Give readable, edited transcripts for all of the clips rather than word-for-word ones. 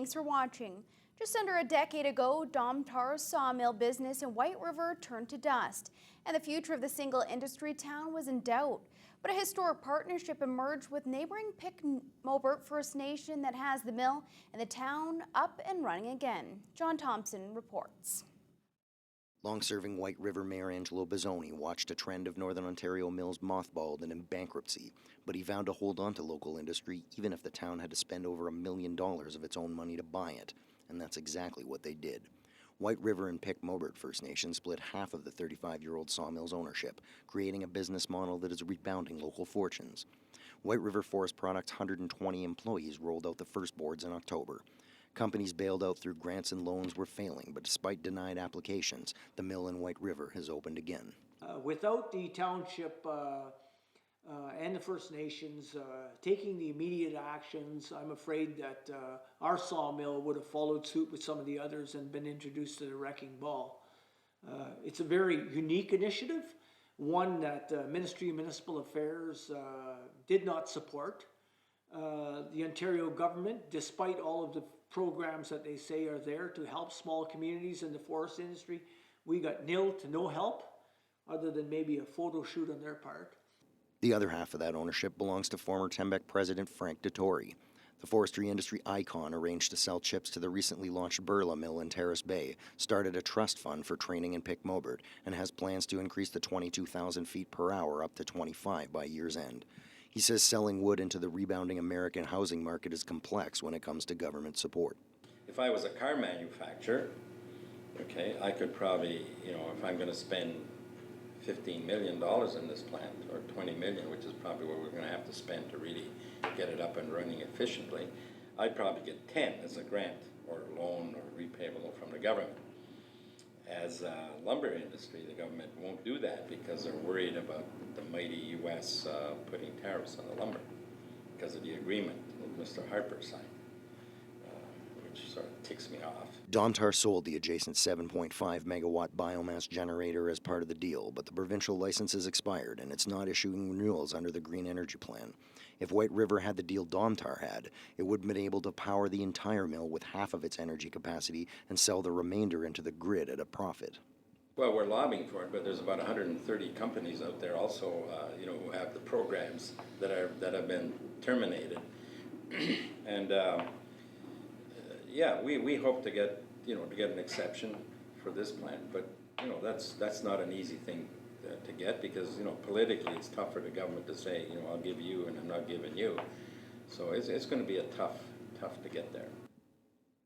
thanks for watching. Just under a decade ago, Domtar's sawmill business in White River turned to dust, and the future of the single industry town was in doubt. But a historic partnership emerged with neighboring Pick-Mobert First Nation that has the mill and the town up and running again. John Thompson reports. Long-serving White River Mayor Angelo Bizzoni watched a trend of Northern Ontario mills mothballed and in bankruptcy, but he vowed to hold on to local industry even if the town had to spend over $1 million of its own money to buy it, and that's exactly what they did. White River and Pick-Mobert First Nation split half of the 35-year-old sawmill's ownership, creating a business model that is rebounding local fortunes. White River Forest Products' 120 employees rolled out the first boards in October. Companies bailed out through grants and loans were failing, but despite denied applications, the mill in White River has opened again. Without the township and the First Nations taking the immediate actions, I'm afraid that our sawmill would have followed suit with some of the others and been introduced to the wrecking ball. It's a very unique initiative, one that Ministry of Municipal Affairs did not support. The Ontario government, despite all of the programs that they say are there to help small communities in the forest industry, we got nil to no help, other than maybe a photo shoot on their part. The other half of that ownership belongs to former Tembec President Frank Dettori. The forestry industry icon arranged to sell chips to the recently launched Burla mill in Terrace Bay, started a trust fund for training in Pick-Mobert, and has plans to increase the 22,000 feet per hour up to 25 by year's end. He says selling wood into the rebounding American housing market is complex when it comes to government support. If I was a car manufacturer, okay, I could probably, if I'm going to spend $15 million in this plant, or $20 million, which is probably what we're going to have to spend to really get it up and running efficiently, I'd probably get 10 as a grant or a loan or repayable from the government. As a lumber industry, the government won't do that because they're worried about the mighty U.S. Putting tariffs on the lumber because of the agreement that Mr. Harper signed, which sort of ticks me off. Domtar sold the adjacent 7.5 megawatt biomass generator as part of the deal, but the provincial license is expired and it's not issuing renewals under the Green Energy Plan. If White River had the deal Domtar had, it would have been able to power the entire mill with half of its energy capacity and sell the remainder into the grid at a profit. Well, we're lobbying for it, but there's about 130 companies out there also, who have the programs that have been terminated, and we hope to get an exception for this plan, but that's not an easy thing to get because politically it's tough for the government to say I'll give you and I'm not giving you, so it's going to be a tough to get there.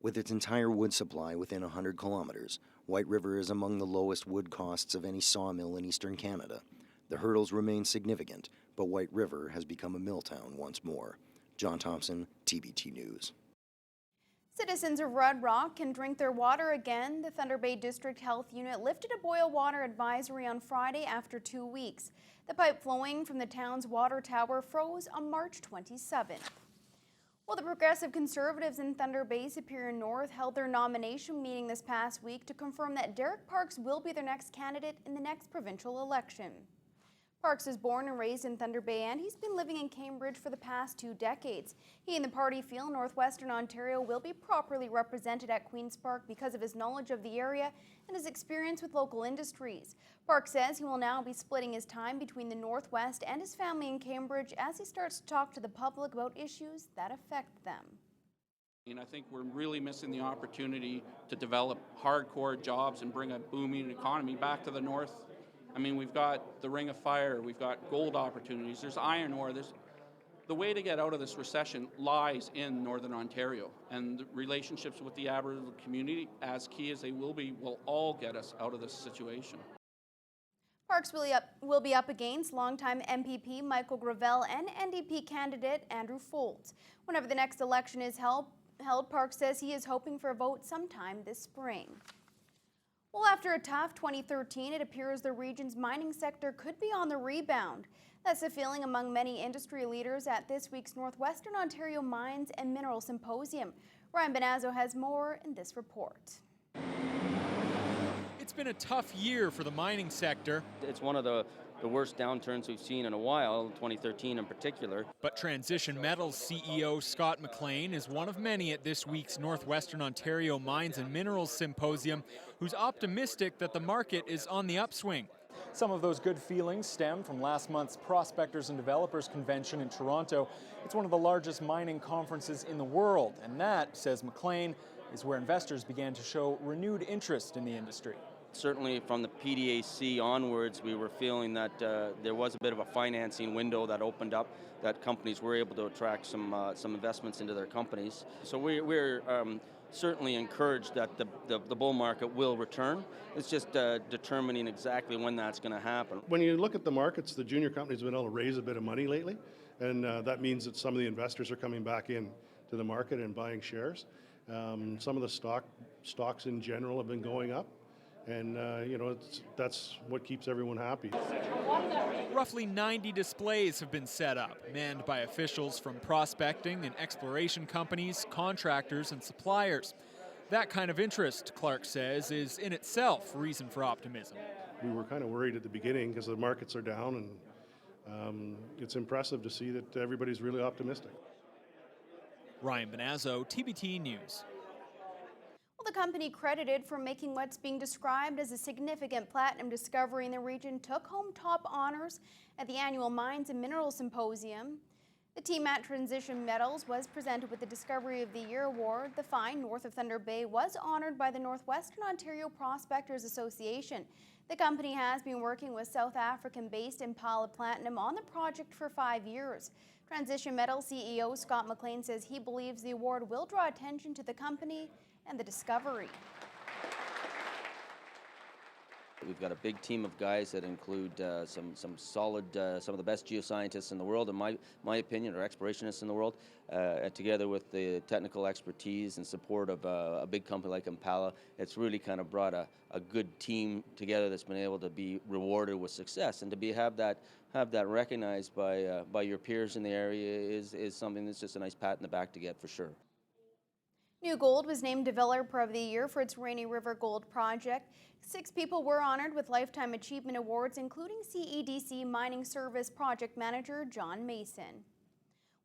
With its entire wood supply within 100 kilometers, White River is among the lowest wood costs of any sawmill in eastern Canada. The hurdles remain significant, but White River has become a mill town once more. John Thompson, TBT News. Citizens of Red Rock can drink their water again. The Thunder Bay District Health Unit lifted a boil water advisory on Friday after 2 weeks. The pipe flowing from the town's water tower froze on March 27th. Well, the Progressive Conservatives in Thunder Bay Superior North held their nomination meeting this past week to confirm that Derek Parks will be their next candidate in the next provincial election. Parks was born and raised in Thunder Bay, and he's been living in Cambridge for the past 2 decades. He and the party feel Northwestern Ontario will be properly represented at Queen's Park because of his knowledge of the area and his experience with local industries. Parks says he will now be splitting his time between the Northwest and his family in Cambridge as he starts to talk to the public about issues that affect them. And I think we're really missing the opportunity to develop hardcore jobs and bring a booming economy back to the north. I mean, we've got the Ring of Fire, we've got gold opportunities, there's iron ore. The way to get out of this recession lies in Northern Ontario, and the relationships with the Aboriginal community, as key as they will be, will all get us out of this situation. Parks will be up against longtime MPP Michael Gravel and NDP candidate Andrew Foltz. Whenever the next election is held, Parks says he is hoping for a vote sometime this spring. Well, after a tough 2013, it appears the region's mining sector could be on the rebound. That's the feeling among many industry leaders at this week's Northwestern Ontario Mines and Mineral Symposium. Ryan Benazzo has more in this report. it's been a tough year for the mining sector. It's one of the worst downturns we've seen in a while, 2013 in particular. But Transition Metals CEO Scott McLean is one of many at this week's Northwestern Ontario Mines and Minerals Symposium who's optimistic that the market is on the upswing. Some of those good feelings stem from last month's Prospectors and Developers Convention in Toronto. It's one of the largest mining conferences in the world, and that, says McLean, is where investors began to show renewed interest in the industry. Certainly from the PDAC onwards, we were feeling that there was a bit of a financing window that opened up, that companies were able to attract some investments into their companies. So we're certainly encouraged that the bull market will return. It's just determining exactly when that's going to happen. When you look at the markets, the junior companies have been able to raise a bit of money lately, and that means that some of the investors are coming back in to the market and buying shares. Some of the stocks in general have been going up, and that's what keeps everyone happy. Roughly 90 displays have been set up, manned by officials from prospecting and exploration companies, contractors, and suppliers. That kind of interest, Clark says, is in itself reason for optimism. We were kind of worried at the beginning because the markets are down, and it's impressive to see that everybody's really optimistic. Ryan Benazzo, TBT News. Well, the company credited for making what's being described as a significant platinum discovery in the region took home top honors at the annual Mines and Minerals Symposium. The team at Transition Metals was presented with the Discovery of the Year Award. The find north of Thunder Bay was honored by the Northwestern Ontario Prospectors Association. The company has been working with South African-based Impala Platinum on the project for 5 years. Transition Metals CEO Scott McLean says he believes the award will draw attention to the company and the discovery. We've got a big team of guys that include some solid, some of the best geoscientists in the world, in my opinion, or explorationists in the world, together with the technical expertise and support of a big company like Impala. It's really kind of brought a good team together that's been able to be rewarded with success, and to have that recognized by your peers in the area is something that's just a nice pat in the back to get, for sure. New Gold was named Developer of the Year for its Rainy River Gold project. 6 people were honored with Lifetime Achievement Awards, including CEDC Mining Service Project Manager John Mason.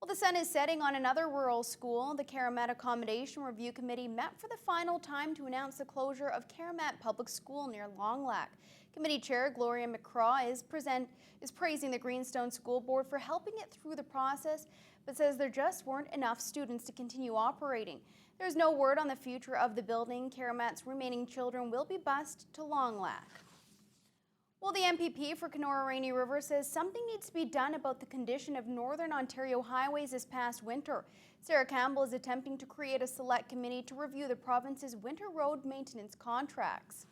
Well, the sun is setting on another rural school. The Karamat Accommodation Review Committee met for the final time to announce the closure of Karamat Public School near Long Lac. Committee Chair Gloria McCraw is praising the Greenstone School Board for helping it through the process, but says there just weren't enough students to continue operating. There's no word on the future of the building. Karamat's remaining children will be bused to Long Lac. Well, the MPP for Kenora-Rainy River says something needs to be done about the condition of Northern Ontario highways this past winter. Sarah Campbell is attempting to create a select committee to review the province's winter road maintenance contracts.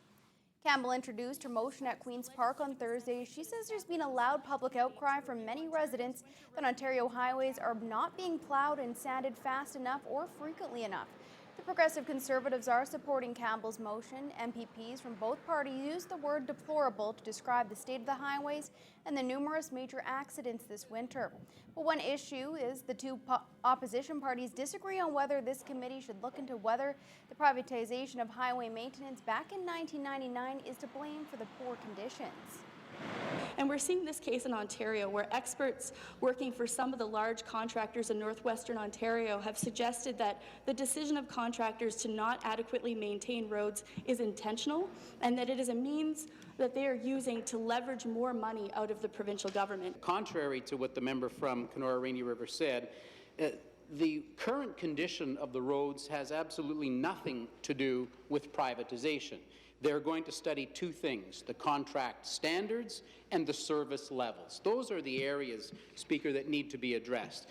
Campbell introduced her motion at Queen's Park on Thursday. She says there's been a loud public outcry from many residents that Ontario highways are not being plowed and sanded fast enough or frequently enough. The Progressive Conservatives are supporting Campbell's motion. MPPs from both parties used the word deplorable to describe the state of the highways and the numerous major accidents this winter. But one issue is the two opposition parties disagree on whether this committee should look into whether the privatization of highway maintenance back in 1999 is to blame for the poor conditions. And we're seeing this case in Ontario where experts working for some of the large contractors in northwestern Ontario have suggested that the decision of contractors to not adequately maintain roads is intentional and that it is a means that they are using to leverage more money out of the provincial government. Contrary to what the member from Kenora-Rainy River said, the current condition of the roads has absolutely nothing to do with privatization. They're going to study 2 things, the contract standards and the service levels. Those are the areas, Speaker, that need to be addressed.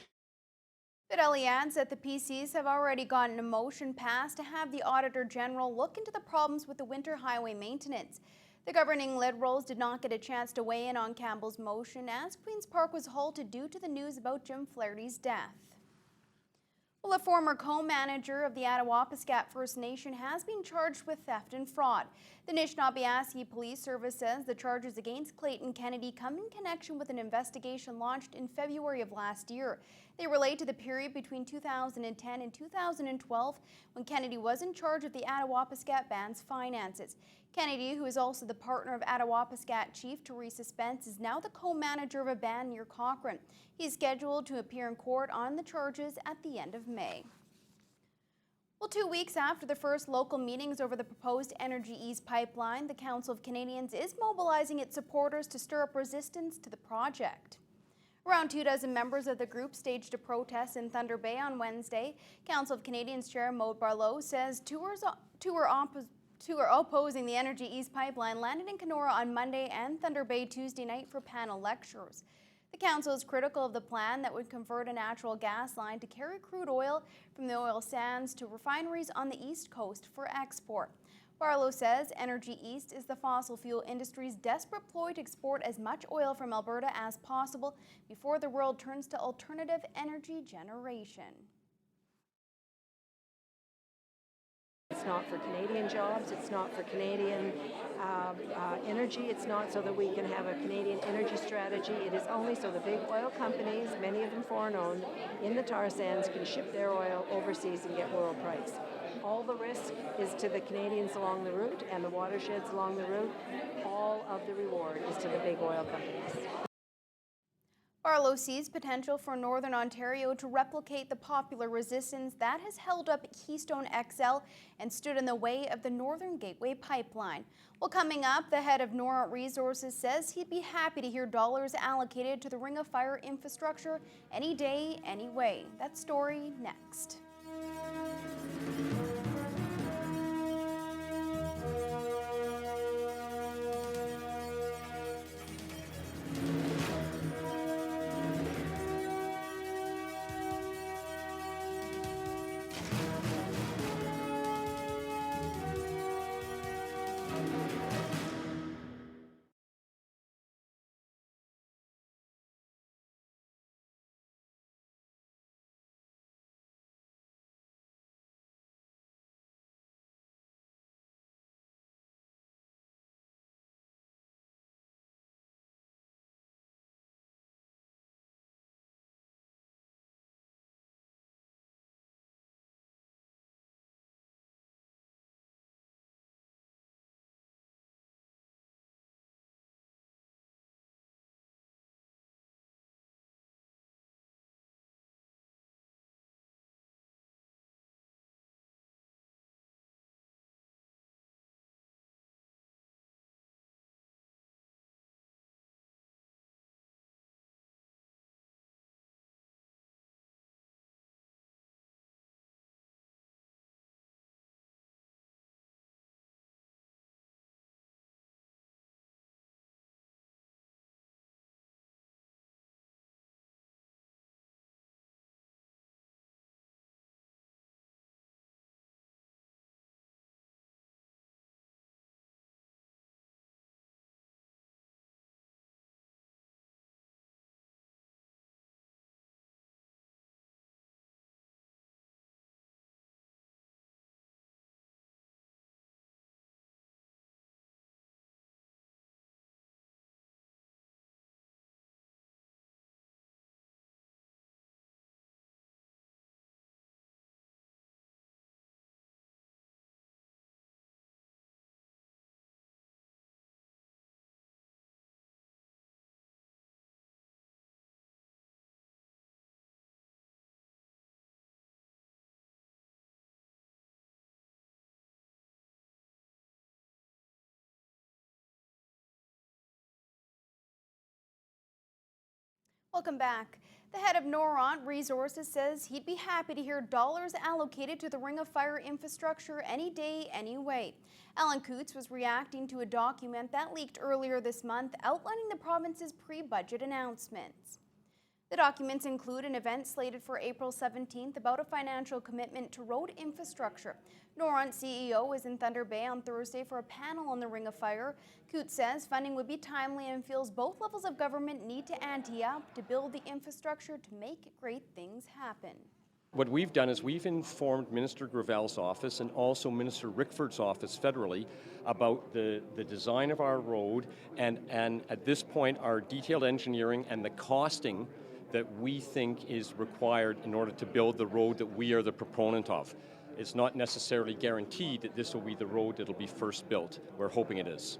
Fidelli adds that the PCs have already gotten a motion passed to have the Auditor General look into the problems with the winter highway maintenance. The governing Liberals did not get a chance to weigh in on Campbell's motion as Queen's Park was halted due to the news about Jim Flaherty's death. Well, a former co-manager of the Attawapiskat First Nation has been charged with theft and fraud. The Anishinaabe Police Service says the charges against Clayton Kennedy come in connection with an investigation launched in February of last year. They relate to the period between 2010 and 2012 when Kennedy was in charge of the Attawapiskat Band's finances. Kennedy, who is also the partner of Attawapiskat Chief Teresa Spence, is now the co-manager of a band near Cochrane. He's scheduled to appear in court on the charges at the end of May. Well, 2 weeks after the first local meetings over the proposed Energy East pipeline, the Council of Canadians is mobilizing its supporters to stir up resistance to the project. Around 24 members of the group staged a protest in Thunder Bay on Wednesday. Council of Canadians Chair Maud Barlow says two are opposing the Energy East pipeline landed in Kenora on Monday and Thunder Bay Tuesday night for panel lectures. The council is critical of the plan that would convert a natural gas line to carry crude oil from the oil sands to refineries on the East Coast for export. Barlow says Energy East is the fossil fuel industry's desperate ploy to export as much oil from Alberta as possible before the world turns to alternative energy generation. It's not for Canadian jobs, it's not for Canadian energy, it's not so that we can have a Canadian energy strategy. It is only so the big oil companies, many of them foreign-owned, in the tar sands can ship their oil overseas and get world price. All the risk is to the Canadians along the route and the watersheds along the route. All of the reward is to the big oil companies. Barlow sees potential for Northern Ontario to replicate the popular resistance that has held up Keystone XL and stood in the way of the Northern Gateway pipeline. Well, coming up, the head of Noront Resources says he'd be happy to hear dollars allocated to the Ring of Fire infrastructure any day, any way. That story next. Welcome back. The head of Noront Resources says he'd be happy to hear dollars allocated to the Ring of Fire infrastructure any day, any way. Alan Coutts was reacting to a document that leaked earlier this month outlining the province's pre-budget announcements. The documents include an event slated for April 17th about a financial commitment to road infrastructure. Noront CEO is in Thunder Bay on Thursday for a panel on the Ring of Fire. Coutts says funding would be timely and feels both levels of government need to ante up to build the infrastructure to make great things happen. What we've done is we've informed Minister Gravel's office and also Minister Rickford's office federally about the design of our road and at this point our detailed engineering and the costing that we think is required in order to build the road that we are the proponent of. it's not necessarily guaranteed that this will be the road that'll be first built. We're hoping it is.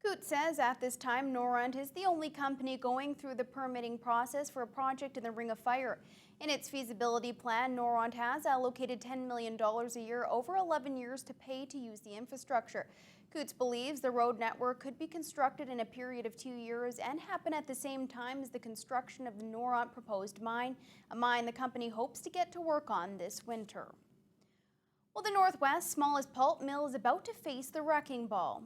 Coote says at this time, Noront is the only company going through the permitting process for a project in the Ring of Fire. In its feasibility plan, Noront has allocated $10 million a year over 11 years to pay to use the infrastructure. Coote believes the road network could be constructed in a period of 2 years and happen at the same time as the construction of the Noront proposed mine, a mine the company hopes to get to work on this winter. Well, the Northwest's smallest pulp mill is about to face the wrecking ball.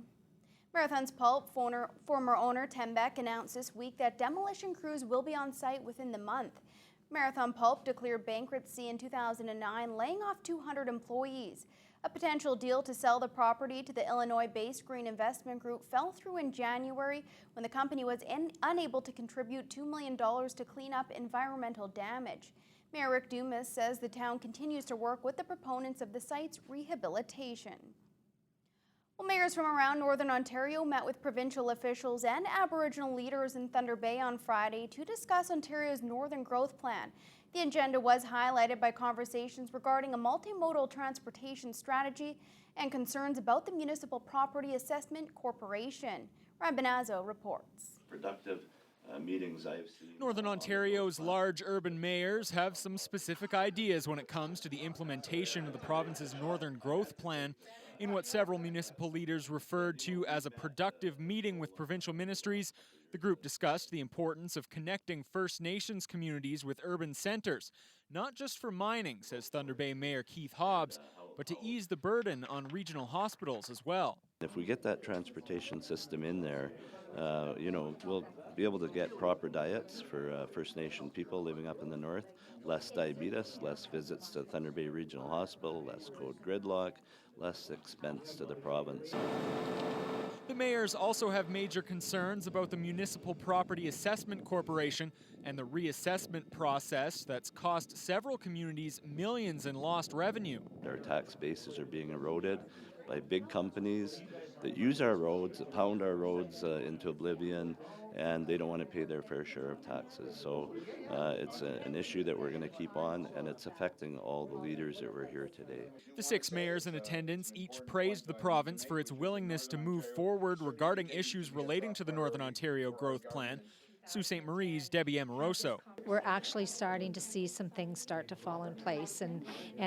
Marathon's Pulp former owner Tim Beck announced this week that demolition crews will be on site within the month. Marathon Pulp declared bankruptcy in 2009, laying off 200 employees. A potential deal to sell the property to the Illinois-based Green Investment Group fell through in January when the company was unable to contribute $2 million to clean up environmental damage. Mayor Rick Dumas says the town continues to work with the proponents of the site's rehabilitation. Well, mayors from around Northern Ontario met with provincial officials and Aboriginal leaders in Thunder Bay on Friday to discuss Ontario's Northern Growth Plan. The agenda was highlighted by conversations regarding a multimodal transportation strategy and concerns about the Municipal Property Assessment Corporation. Ryan Benazzo reports. Productive meetings I've seen. Northern Ontario's large urban mayors have some specific ideas when it comes to the implementation of the province's Northern Growth Plan. In what several municipal leaders referred to as a productive meeting with provincial ministries, the group discussed the importance of connecting First Nations communities with urban centres, not just for mining, says Thunder Bay Mayor Keith Hobbs, but to ease the burden on regional hospitals as well. If we get that transportation system in there, we'll be able to get proper diets for First Nation people living up in the north, less diabetes, less visits to Thunder Bay Regional Hospital, less code gridlock, less expense to the province. The mayors also have major concerns about the Municipal Property Assessment Corporation and the reassessment process that's cost several communities millions in lost revenue. Our tax bases are being eroded by big companies that use our roads, that pound our roads into oblivion, and they don't want to pay their fair share of taxes. So it's an issue that we're going to keep on, and it's affecting all the leaders that were here today. The 6 mayors in attendance each praised the province for its willingness to move forward regarding issues relating to the Northern Ontario Growth Plan. Sault Ste. Marie's Debbie Amoroso. We're actually starting to see some things start to fall in place, and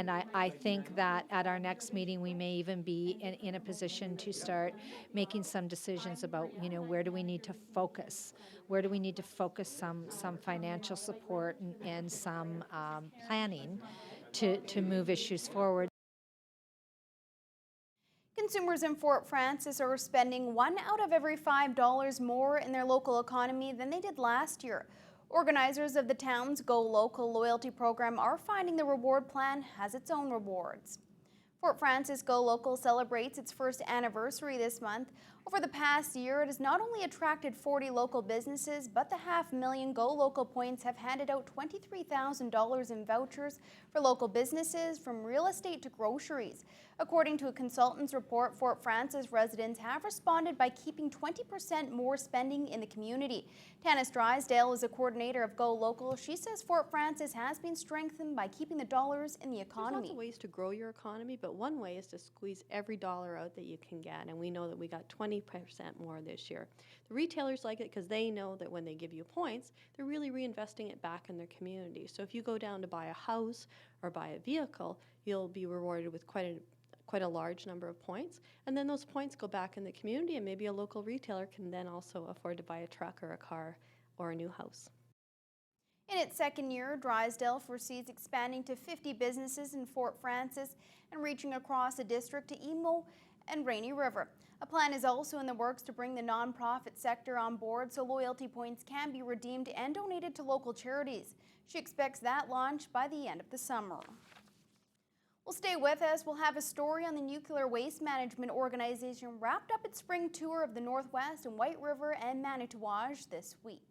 I think that at our next meeting we may even be in a position to start making some decisions about, where do we need to focus? Where do we need to focus some financial support and some planning to move issues forward? Consumers in Fort Frances are spending $1 out of every $5 more in their local economy than they did last year. Organizers of the town's Go Local loyalty program are finding the reward plan has its own rewards. Fort Frances Go Local celebrates its first anniversary this month. Over the past year, it has not only attracted 40 local businesses, but the 500,000 Go Local points have handed out $23,000 in vouchers for local businesses, from real estate to groceries. According to a consultant's report, Fort Frances residents have responded by keeping 20% more spending in the community. Tanis Drysdale is a coordinator of Go Local. She says Fort Frances has been strengthened by keeping the dollars in the economy. There's lots of ways to grow your economy, but one way is to squeeze every dollar out that you can get, and we know that we got 20% more this year. The retailers like it because they know that when they give you points, they're really reinvesting it back in their community. So if you go down to buy a house or buy a vehicle, you'll be rewarded with quite a large number of points, and then those points go back in the community, and maybe a local retailer can then also afford to buy a truck or a car or a new house. In its second year, Drysdale foresees expanding to 50 businesses in Fort Frances and reaching across the district to Emo and Rainy River. A plan is also in the works to bring the nonprofit sector on board so loyalty points can be redeemed and donated to local charities. She expects that launch by the end of the summer. Well, stay with us. We'll have a story on the Nuclear Waste Management Organization wrapped up its spring tour of the Northwest and White River and Manitouwadge this week.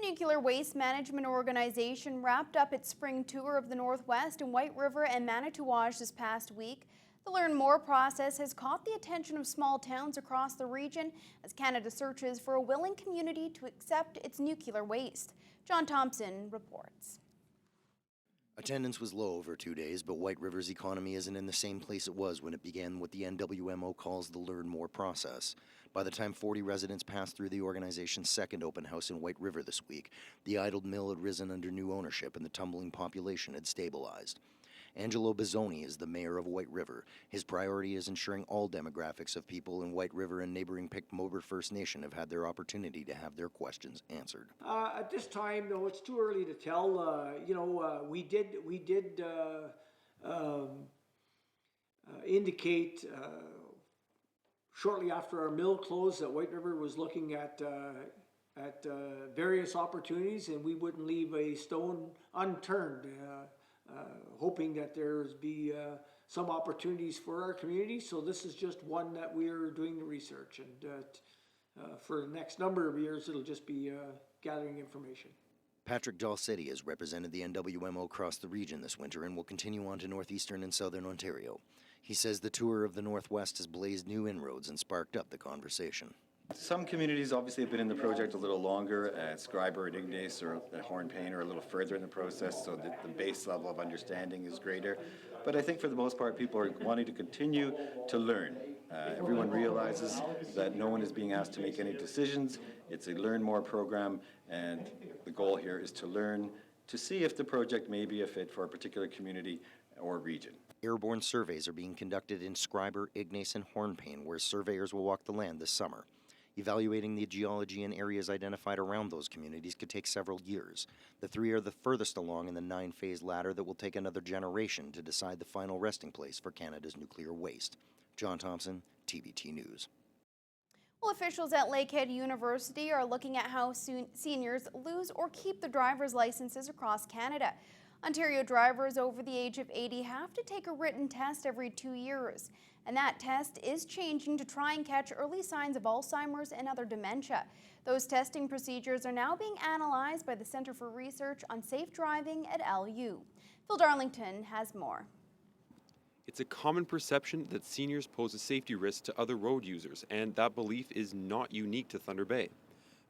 The Nuclear Waste Management Organization wrapped up its spring tour of the Northwest in White River and Manitouwadge this past week. The Learn More process has caught the attention of small towns across the region as Canada searches for a willing community to accept its nuclear waste. John Thompson reports. Attendance was low over 2 days, but White River's economy isn't in the same place it was when it began what the NWMO calls the Learn More process. By the time 40 residents passed through the organization's second open house in White River this week, the idled mill had risen under new ownership and the tumbling population had stabilized. Angelo Bizzoni is the mayor of White River. His priority is ensuring all demographics of people in White River and neighboring Pic-Mober First Nation have had their opportunity to have their questions answered. At this time, though, it's too early to tell. We did indicate shortly after our mill closed that White River was looking at various opportunities, and we wouldn't leave a stone unturned. Hoping that there's be some opportunities for our community. So this is just one that we're doing the research, and for the next number of years it'll just be gathering information. Patrick Dalsetti has represented the NWMO across the region this winter and will continue on to northeastern and southern Ontario. He says the tour of the Northwest has blazed new inroads and sparked up the conversation. Some communities obviously have been in the project a little longer. Scriber and Ignace or Hornpain are a little further in the process, so the base level of understanding is greater. But I think for the most part, people are wanting to continue to learn. Everyone realizes that no one is being asked to make any decisions. It's a Learn More program, and the goal here is to learn to see if the project may be a fit for a particular community or region. Airborne surveys are being conducted in Scriber, Ignace, and Hornpain, where surveyors will walk the land this summer. Evaluating the geology in areas identified around those communities could take several years. The three are the furthest along in the 9-phase ladder that will take another generation to decide the final resting place for Canada's nuclear waste. John Thompson, TVT News. Well, officials at Lakehead University are looking at how seniors lose or keep their driver's licenses across Canada. Ontario drivers over the age of 80 have to take a written test every 2 years, and that test is changing to try and catch early signs of Alzheimer's and other dementia. Those testing procedures are now being analyzed by the Centre for Research on Safe Driving at LU. Phil Darlington has more. It's a common perception that seniors pose a safety risk to other road users, and that belief is not unique to Thunder Bay.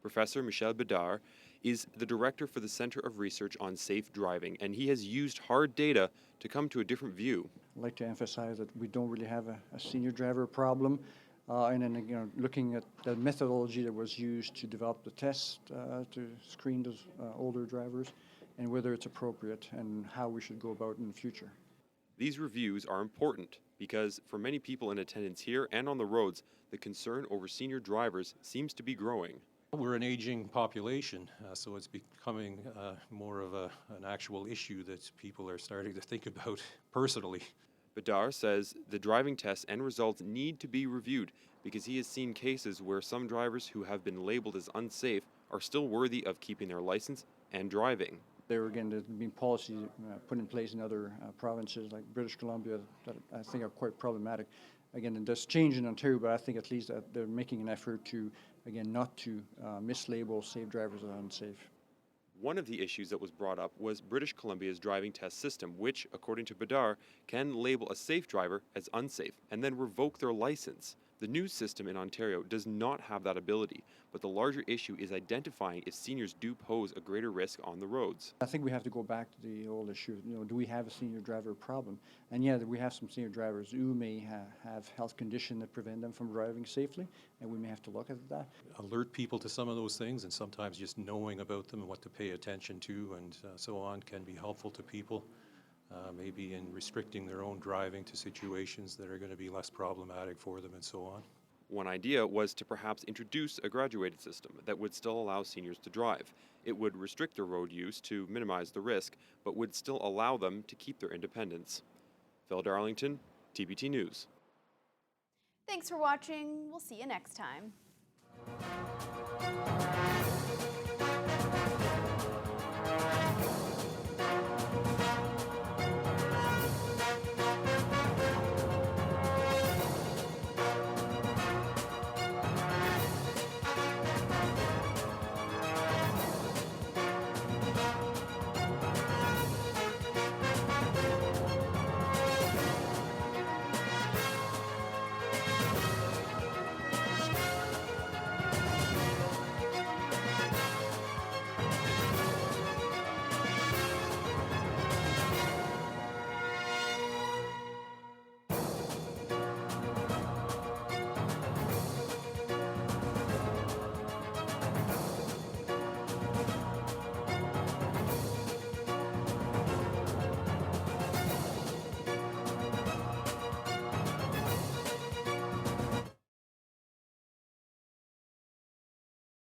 Professor Michel Bedard is the director for the Centre of Research on Safe Driving, and he has used hard data to come to a different view. I'd like to emphasize that we don't really have a senior driver problem, and then looking at the methodology that was used to develop the test to screen those older drivers, and whether it's appropriate and how we should go about it in the future. These reviews are important because for many people in attendance here and on the roads, the concern over senior drivers seems to be growing. We're an aging population, so it's becoming more of an actual issue that people are starting to think about personally. Bedard says the driving tests and results need to be reviewed because he has seen cases where some drivers who have been labeled as unsafe are still worthy of keeping their license and driving. There again, there's been policies put in place in other provinces like British Columbia that I think are quite problematic. Again, it does change in Ontario, but I think at least that they're making an effort to, again, not to mislabel safe drivers as unsafe. One of the issues that was brought up was British Columbia's driving test system, which, according to Bedard, can label a safe driver as unsafe and then revoke their license. The new system in Ontario does not have that ability, but the larger issue is identifying if seniors do pose a greater risk on the roads. I think we have to go back to the old issue, do we have a senior driver problem? And yeah, we have some senior drivers who may have health conditions that prevent them from driving safely, and we may have to look at that. Alert people to some of those things, and sometimes just knowing about them and what to pay attention to and so on can be helpful to people. Maybe in restricting their own driving to situations that are going to be less problematic for them and so on. One idea was to perhaps introduce a graduated system that would still allow seniors to drive. It would restrict their road use to minimize the risk, but would still allow them to keep their independence. Phil Darlington, TVT News. Thanks for watching. We'll see you next time.